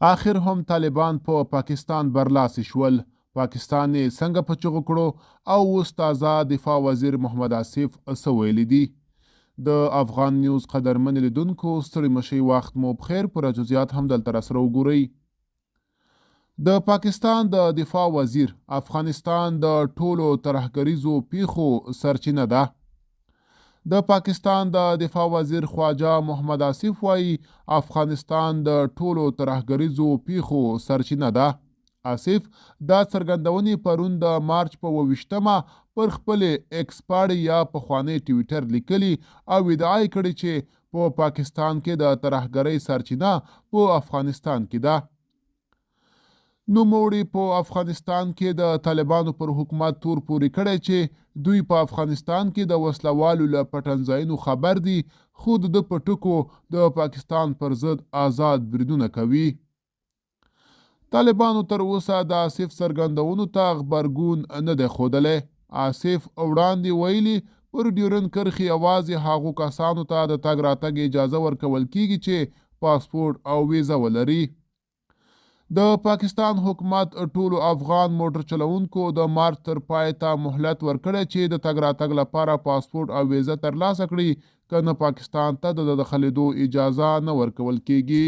آخر هم طالبان په پاکستان برلاسي شول. پاکستان یې څنګه په چغو کړو او اوس تازه دفاع وزیر محمد آصف څه ویلي دي. د افغان نیوز قدرمن لیدونکو ستړي مشئ، وخت مو بخیر. پوره جزئیات هم دلته راسره وګورئ. د پاکستان د دفاع وزیر افغانستان د ټولو ترهګریزو پیښو سرچینه ده. د پاکستان د دفاع وزیر خواجه محمد آصف وایي افغانستان د ټولو ترهګریزو پیښو سرچینه ده. آصف دا څرګندونې پرون د مارچ په 28مه پر خپلې ایکس پاڼې یا پخوانی ټویټر لیکلي او ادعا یې کړې چې په پاکستان کې د ترهګرۍ سرچینه په افغانستان کې ده. نوموړي په افغانستان کې د طالبانو پر حکومت تور پورې کړی چې دوی په افغانستان کې د وسلوالو له پټنځایونو خبر دي، خو د په ټکو د پاکستان پر ضد آزاد بریدونه کوي. طالبانو تر اوسه د آصف څرګندونو ته غبرګون نه دی ښودلی. آصف وړاندې ویلي پر ډیورنډ کرښې یوازې هغو کسانو ته د تګ راتګ اجازه ورکول کیږي چې پاسپورټ او ویزه ولري. د پاکستان حکومت ټولو افغان موټر چلوونکو د مارچ تر پای ته مهلت ورکړی چې د تګ راتګ لپاره پاسپورټ او ویزه ترلاسه کړي، که نه پاکستان ته د داخلېدو اجازه نه ورکول کیږي.